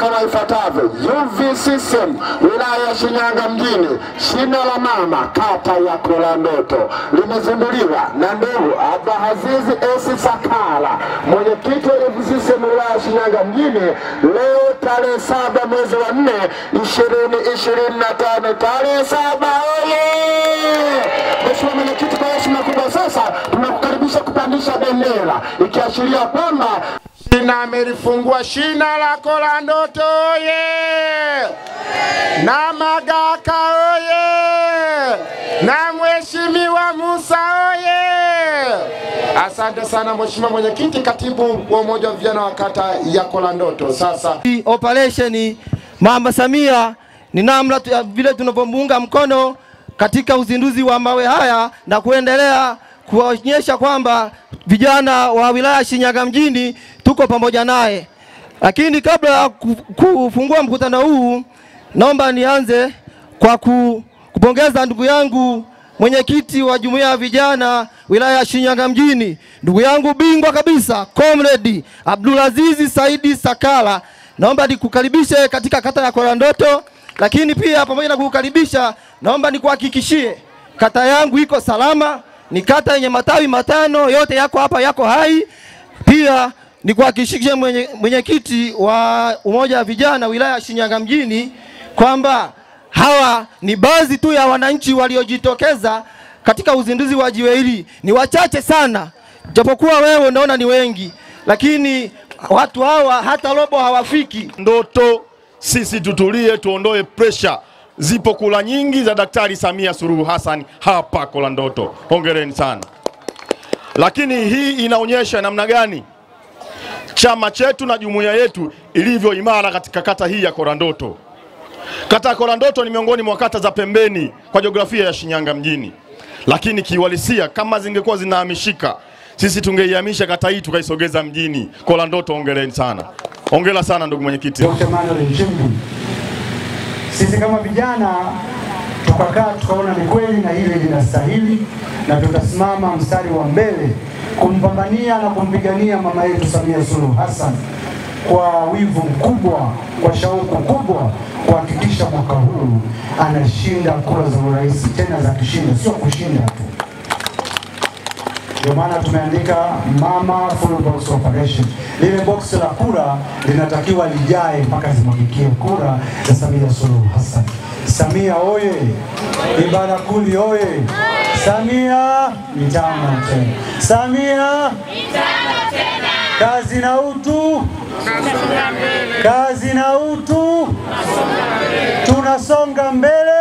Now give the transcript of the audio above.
kama ifuatavyo. UVCCM wilaya ya Shinyanga mjini, shina la mama kata ya Kolandoto, limezinduliwa na ndugu Abdulaziz S. Sakala, mwenyekiti wa UVCCM wilaya ya Shinyanga mjini, leo tarehe 7 mwezi wa 4 2025. Tarehe 7 oye! Mheshimiwa mwenyekiti, kwa heshima kubwa sasa tunakukaribisha kupandisha bendera ikiashiria kwamba shina amelifungua shina la Kolandoto oye! Na Magaka oye! Na Mheshimiwa Musa oye! Asante sana Mheshimiwa mwenyekiti, katibu wa umoja wa vijana wa kata ya Kolandoto. Sasa operation Mama Samia ni namna vile tunavyomuunga mkono katika uzinduzi wa mawe haya na kuendelea kuonyesha kwamba vijana wa wilaya Shinyanga mjini tuko pamoja naye. Lakini kabla ya kufungua mkutano huu, naomba nianze kwa kupongeza ndugu yangu mwenyekiti wa jumuiya ya vijana wilaya ya Shinyanga mjini, ndugu yangu bingwa kabisa Comrade Abdulaziz Saidi Sakala. Naomba nikukaribishe katika kata ya Kolandoto, lakini pia pamoja na kukukaribisha naomba nikuhakikishie kata yangu iko salama. Ni kata yenye matawi 5, yote yako hapa, yako hai. Pia nikuhakikishie mwenyekiti wa umoja wa vijana wilaya ya Shinyanga mjini kwamba hawa ni baadhi tu ya wananchi waliojitokeza katika uzinduzi wa jiwe hili. Ni wachache sana, japokuwa wewe unaona ni wengi, lakini watu hawa hata robo hawafiki. Ndoto sisi tutulie, tuondoe pressure. Zipo kula nyingi za Daktari Samia Suluhu Hassan hapa Kolandoto. Hongereni sana. Lakini hii inaonyesha namna gani chama chetu na jumuiya yetu ilivyo imara katika kata hii ya Kolandoto. Kata ya Kolandoto ni miongoni mwa kata za pembeni kwa jiografia ya Shinyanga mjini. Lakini kiuhalisia kama zingekuwa zinahamishika, sisi tungeihamisha kata hii tukaisogeza mjini. Kolandoto, hongereni sana. Hongera sana ndugu mwenyekiti. Dr. Manuel Nchimbi. Sisi kama vijana tukakaa tukaona ni kweli na hili linastahili, na tutasimama mstari wa mbele kumpambania na kumpigania mama yetu Samia Suluhu Hassan kwa wivu mkubwa, kwa shauku kubwa, kuhakikisha mwaka huu anashinda kura za urais, tena za kishinda, sio kushinda tu. Ndio maana tumeandika mama full box operation. Lile box la kura linatakiwa lijae mpaka zimwagikie kura za Samia Suluhu Hassan. Samia oye! Ibarakuli oye! Samia mitano tena! Samia mitano tena! Kazi na utu! Kazi na utu! Tunasonga mbele!